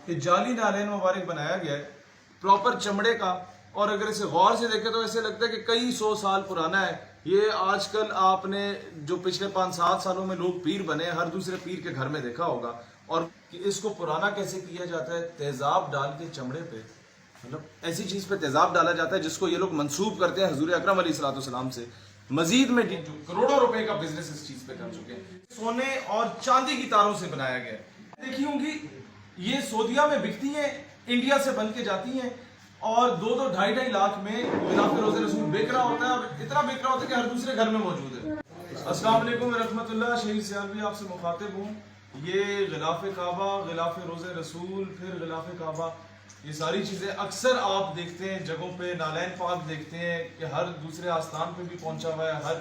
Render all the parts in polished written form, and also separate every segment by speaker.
Speaker 1: یہ جعلی نالین مبارک بنایا گیا ہے پراپر چمڑے کا، اور اگر اسے غور سے دیکھیں تو ایسے لگتا ہے کہ کئی سو سال پرانا ہے یہ۔ آج کل آپ نے جو پچھلے 5-7 سالوں میں لوگ پیر بنے ہر دوسرے پیر کے گھر میں دیکھا ہوگا، اور اس کو پرانا کیسے کیا جاتا ہے؟ تیزاب ڈال کے چمڑے پہ، مطلب ایسی چیز پہ تیزاب ڈالا جاتا ہے جس کو یہ لوگ منسوب کرتے ہیں حضور اکرم علیہ الصلوۃ والسلام سے۔ مزید میں جو کروڑوں روپے کا بزنس اس چیز پہ کر چکے ہیں، سونے اور چاندی کی تاروں سے بنایا گیا ہے۔ دیکھی ہوں گی یہ سعودیہ میں بکتی ہیں، انڈیا سے بن کے جاتی ہیں، اور 2-2 لاکھ میں غلاف روزہ رسول بیچ رہا ہوتا ہے، اور اتنا بیچ رہا ہوتا ہے کہ ہر دوسرے گھر میں موجود ہے۔ السلام علیکم ورحمۃ اللہ، شہید سیالوی آپ سے مخاطب ہوں۔ یہ غلاف کعبہ، غلاف روزہ رسول، پھر غلاف کعبہ، یہ ساری چیزیں اکثر آپ دیکھتے ہیں جگہوں پہ، نالین پاک دیکھتے ہیں کہ ہر دوسرے آستان پہ بھی پہنچا ہوا ہے، ہر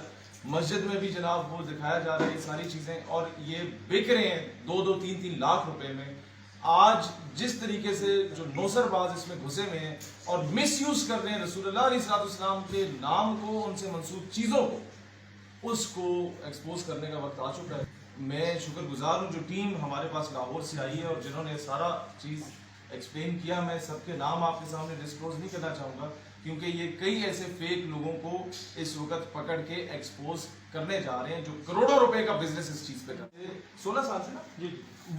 Speaker 1: مسجد میں بھی جناب وہ دکھایا جا رہا ہے یہ ساری چیزیں، اور یہ بک رہے ہیں 2-3 لاکھ روپے میں۔ آج جس طریقے سے جو نوسر باز اس میں گھسے ہوئے ہیں اور مس یوز کر رہے ہیں رسول اللہ علیہ الصلوۃ والسلام کے نام کو، ان سے منسوب چیزوں کو، اس کو ایکسپوز کرنے کا وقت آ چکا ہے۔ میں شکر گزار ہوں جو ٹیم ہمارے پاس لاہور سے آئی ہے اور جنہوں نے سارا چیز ایکسپلین کیا۔ میں سب کے نام آپ کے سامنے ڈسکلوز نہیں کرنا چاہوں گا کیونکہ یہ کئی ایسے فیک لوگوں کو اس وقت پکڑ کے ایکسپوز کرنے جا رہے ہیں جو کروڑوں روپے کا بزنس اس چیز پہ کرتے ہیں۔ 16 سال سے نا جی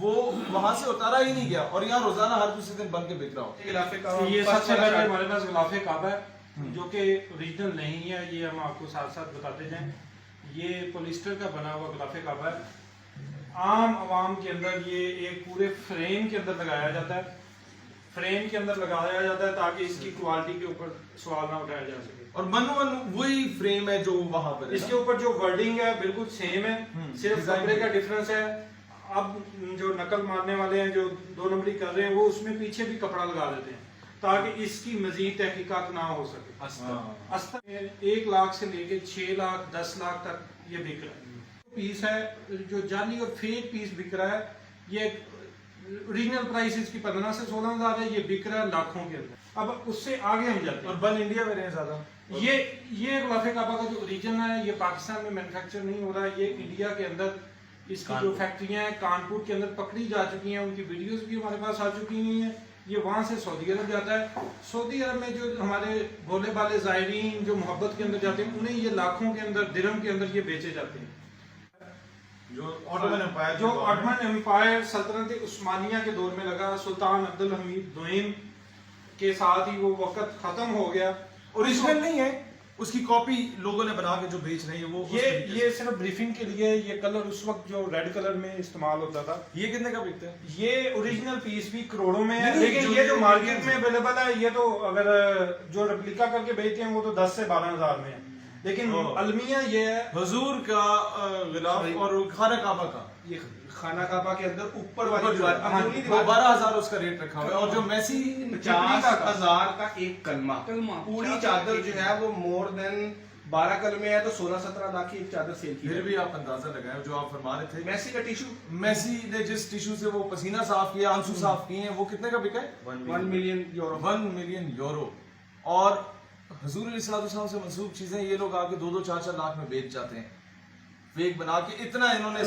Speaker 1: وہ وہاں سے اتارا ہی نہیں گیا، اور یہاں روزانہ ہر دوسرے دن بن کے بک رہا ہو۔
Speaker 2: یہ سب سے پہلے ہمارے پاس غلاف کعبہ ہے جو کہ اوریجنل نہیں ہے، یہ ہم آپ کو ساتھ ساتھ بتاتے جائیں۔ یہ پولیسٹر کا بنا ہوا غلاف کعبہ ہے۔ عام عوام کے اندر یہ ایک پورے فریم کے اندر لگایا جاتا ہے، فریم کے اندر لگایا جاتا ہے تاکہ اس کی کوالٹی کے اوپر سوال نہ اٹھایا جا سکے۔
Speaker 1: اور وہی فریم ہے جو وہاں پر
Speaker 2: اس کے اوپر جو ورڈنگ ہے بالکل سیم ہے، صرف کپڑے کا ڈفرنس ہے۔ اب جو نقل مارنے والے ہیں جو 2 نمبری کر رہے ہیں وہ اس میں پیچھے بھی کپڑا لگا دیتے ہیں تاکہ اس کی مزید تحقیقات نہ ہو سکے۔ استر 1 لاکھ سے لے کے 6 لاکھ 10 لاکھ تک یہ بک رہا ہے۔ پیس ہے جو جعلی اور فیک پیس بک رہا ہے، یہ اوریجنل پرائس اس کی 15 سے 16 ہزار ہے، یہ بک رہا ہے لاکھوں کے اندر۔ اب اس سے آگے ہم جاتے ہیں،
Speaker 1: اور بن انڈیا میں رہے زیادہ۔
Speaker 2: یہ غلاف کعبہ کا جو اوریجن ہے یہ پاکستان میں مینوفیکچر نہیں ہو رہا ہے، یہ انڈیا کے اندر اس کی جو فیکٹریاں ہیں کانپور کے اندر پکڑی جا چکی ہیں، ان کی ویڈیوز بھی ہمارے پاس آ چکی ہوئی ہیں۔ یہ وہاں سے سعودی عرب جاتا ہے۔ سعودی عرب میں جو ہمارے بھولے بالے زائرین جو محبت کے اندر جاتے ہیں انہیں یہ لاکھوں کے اندر درہم کے اندر یہ بیچے جاتے ہیں۔
Speaker 1: جو آٹومن
Speaker 2: امپائر سلطنت عثمانیہ کے دور میں لگا، سلطان عبدالحمید دوئم کے ساتھ ہی وہ وقت ختم ہو گیا۔
Speaker 1: اوریجنل نہیں ہے، اس کی کاپی لوگوں نے بنا کے جو بیچ رہے ہیں وہ
Speaker 2: یہ صرف بریفنگ کے لیے۔ یہ کلر اس وقت جو ریڈ کلر میں استعمال ہوتا تھا۔
Speaker 1: یہ کتنے کا بکتا ہے؟
Speaker 2: یہ اوریجنل پیس بھی کروڑوں میں ہے، لیکن یہ جو مارکیٹ میں اویلیبل ہے یہ تو اگر جو ریپلیکا کر کے بیچتے ہیں وہ تو 10 سے 12 ہزار میں ہے، لیکن المیہ یہ ہے
Speaker 1: حضور کا غلاف اور خانہ کعبہ کا۔
Speaker 3: یہ خانہ کعبہ کے اندر اوپر والی جو
Speaker 1: 12,000 اس کا ریٹ رکھا ہوا ہے، اور جو میسی
Speaker 3: 50,000 کا ایک کلمہ، پوری چادر جو ہے وہ مور دین 12 کلمے ہے تو 16-17 لاکھ کی ایک چادر سیل کی۔
Speaker 1: پھر بھی آپ اندازہ لگائیں جو آپ فرما رہے تھے،
Speaker 3: میسی کا ٹیشو،
Speaker 1: میسی نے جس ٹیشو سے وہ پسینہ صاف کیا، آنسو صاف کیے ہیں، وہ کتنے کا بکا ہے؟
Speaker 3: 1 ملین یورو۔
Speaker 1: 1 million euro. اور حضور علیہ الصلوۃ والسلام سے منسوب چیزیں یہ لوگ آ کے 2-4 لاکھ میں بیچ جاتے ہیں، فیک بنا کے۔ اتنا انہوں نے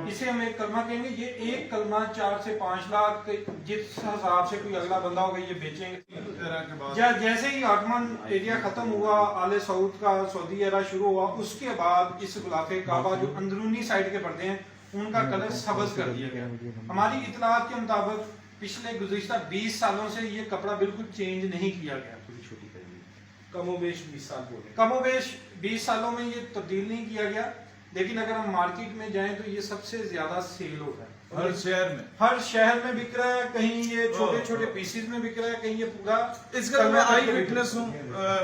Speaker 2: اسے ہم ایک کلمہ کہیں گے، یہ ایک کلمہ 4 سے 5 لاکھ جس حساب سے کوئی اگلا بندہ ہوگا یہ بیچیں گے۔ جیسے ہی آٹمن ایریا ختم ہوا، آل سعود کا سعودی ایرا شروع ہوا، اس کے بعد اس غلاف کعبہ جو اندرونی سائڈ کے پردے ہیں ان کا کلر سبز کر دیا گیا۔ ہماری اطلاعات کے مطابق پچھلے گزشتہ 20 سالوں سے یہ کپڑا بالکل چینج نہیں کیا گیا،
Speaker 3: کم و بیش 20 سال ہو گئے،
Speaker 2: کم و بیش 20 سالوں میں یہ تبدیل نہیں کیا گیا۔ لیکن اگر ہم مارکیٹ میں جائیں تو یہ سب سے زیادہ سیل ہوتا ہے، ہر شہر میں بک رہا ہے، کہیں یہ چھوٹے چھوٹے پیسز میں بک رہا ہے، کہیں یہ پورا۔
Speaker 1: اس کا میں آئی وٹنس ہوں،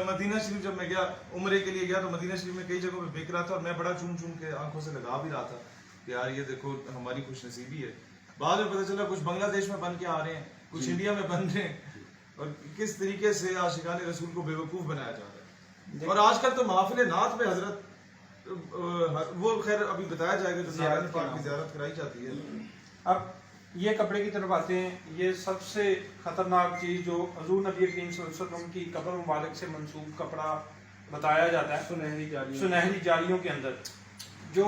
Speaker 1: مدینہ شریف جب میں گیا عمرے کے لیے گیا تو مدینہ شریف میں کئی جگہوں پہ بک رہا تھا، اور میں بڑا چون چون کے آنکھوں سے لگا بھی رہا تھا کہ یار یہ دیکھو ہماری خوش نصیبی ہے۔ بعد میں پتہ چلا کچھ بنگلہ دیش میں بن کے آ رہے ہیں، کچھ انڈیا میں بن رہے ہیں، اور کس طریقے سے عاشقان رسول کو بے وقوف بنایا جا رہا ہے۔ اور آج کل تو محافل نعت پہ حضرت وہ خیر ابھی بتایا جائے گا، زیارت پاک کی زیارت کرائی جاتی ہے۔
Speaker 2: اب یہ کپڑے کی طرف آتے ہیں۔ یہ سب سے خطرناک چیز جو حضور نبی کریم صلی اللہ علیہ وسلم کی قبر مبارک سے منسوب کپڑا بتایا جاتا ہے سنہری جالیوں کے اندر، جو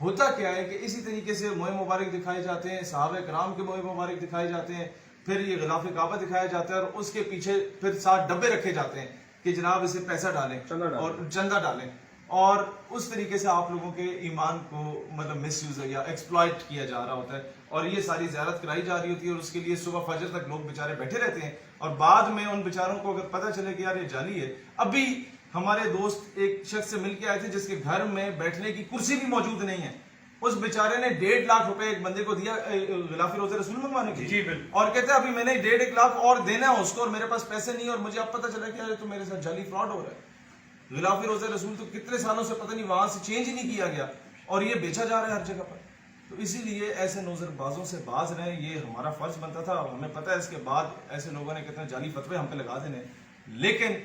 Speaker 1: ہوتا کیا ہے کہ اسی طریقے سے موئے مبارک دکھائے جاتے ہیں, صحابہ کرام کے موئے مبارک دکھائے جاتے ہیں, پھر یہ غلاف کعبہ دکھایا جاتا ہے اور اس کے پیچھے پھر 7 ڈبے رکھے جاتے ہیں کہ جناب اسے پیسہ ڈالیں اور چندہ ڈالیں, اور اس طریقے سے آپ لوگوں کے ایمان کو مطلب مس یوز یا ایکسپلائٹ کیا جا رہا ہوتا ہے, اور یہ ساری زیارت کرائی جا رہی ہوتی ہے, اور اس کے لیے صبح فجر تک لوگ بیچارے بیٹھے رہتے ہیں, اور بعد میں ان بیچاروں کو اگر پتہ چلے کہ یار یہ جعلی ہے. ابھی ہمارے دوست ایک شخص سے مل کے آئے تھے جس کے گھر میں بیٹھنے کی کرسی بھی موجود نہیں ہے, اس بیچارے نے 1.5 لاکھ روپے ایک بندے کو دیا غلاف روزہ رسول منگوانے کے
Speaker 2: جی بالکل,
Speaker 1: اور کہتے ہیں ابھی میں نے 1.5 لاکھ اور دینا ہے اس کو, اور میرے پاس پیسے نہیں, اور مجھے اب پتہ چلا کہ یار تو میرے ساتھ جعلی فراڈ ہو رہا ہے. غلاف روزہ رسول تو کتنے سالوں سے پتہ نہیں وہاں سے چینج ہی نہیں کیا گیا, اور یہ بیچا جا رہا ہے ہر جگہ پر. تو اسی لیے ایسے نوزر بازوں سے باز رہیں, یہ ہمارا فرض بنتا تھا. ہمیں پتہ ہے اس کے بعد ایسے لوگوں نے کتنے جعلی فتوے ہم پہ لگا دینے, لیکن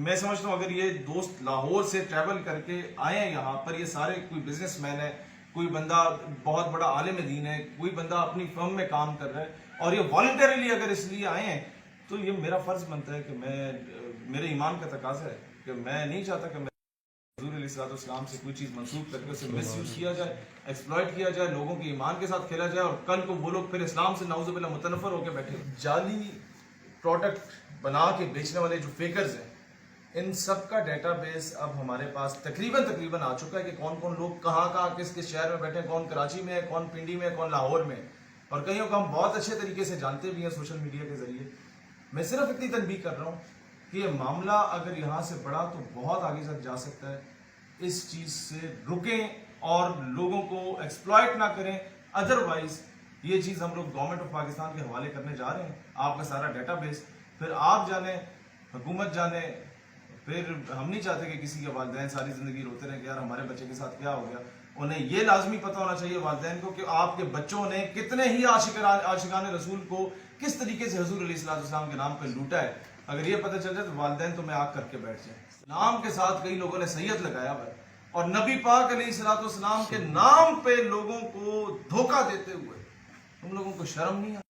Speaker 1: میں سمجھتا ہوں اگر یہ دوست لاہور سے ٹریول کر کے آئے ہیں یہاں پر, یہ سارے کوئی بزنس مین ہے, کوئی بندہ بہت بڑا عالم دین ہے, کوئی بندہ اپنی فرم میں کام کر رہا ہے, اور یہ والنٹریلی اگر اس لیے آئے ہیں, تو یہ میرا فرض بنتا ہے کہ میں, میرے ایمان کا تقاضا ہے کہ میں نہیں چاہتا کہ حضور علیہ الصلوۃ والسلام سے کوئی چیز منسوخ کر کے اسے مس یوز کیا جائے, ایکسپلائٹ کیا جائے, لوگوں کے ایمان کے ساتھ کھیلا جائے, اور کل کو وہ لوگ پھر اسلام سے نعوذ باللہ متنفر ہو کے بیٹھے. جعلی پروڈکٹ بنا کے بیچنے والے جو فیکرز ہیں, ان سب کا ڈیٹا بیس اب ہمارے پاس تقریباً آ چکا ہے کہ کون کون لوگ کہاں کس شہر میں بیٹھے ہیں, کون کراچی میں ہے, کون پنڈی میں ہے, کون لاہور میں ہے, اور کئیوں کو ہم بہت اچھے طریقے سے جانتے بھی ہیں سوشل میڈیا کے ذریعے. میں صرف اتنی تنبیہ کر رہا ہوں کہ یہ معاملہ اگر یہاں سے بڑھا تو بہت آگے تک جا سکتا ہے. اس چیز سے رکیں اور لوگوں کو ایکسپلائٹ نہ کریں, ادروائز یہ چیز ہم لوگ گورنمنٹ آف پاکستان کے حوالے کرنے جا رہے ہیں. آپ کا سارا ڈیٹا بیس پھر آپ جانیں, حکومت جانے, پھر ہم نہیں چاہتے کہ کسی کے والدین ساری زندگی روتے رہیں کہ یار ہمارے بچے کے ساتھ کیا ہو گیا. انہیں یہ لازمی پتہ ہونا چاہیے والدین کو کہ آپ کے بچوں نے کتنے ہی عاشقان رسول کو کس طریقے سے حضور علیہ الصلوۃ والسلام کے نام پہ لوٹا ہے. اگر یہ پتہ چل جائے تو والدین تو میں آگ کر کے بیٹھ جائیں. نام کے ساتھ کئی لوگوں نے سید لگایا ہے, اور نبی پاک علیہ الصلوۃ والسلام کے نام پہ لوگوں کو دھوکہ دیتے ہوئے تم لوگوں کو شرم نہیں آتی؟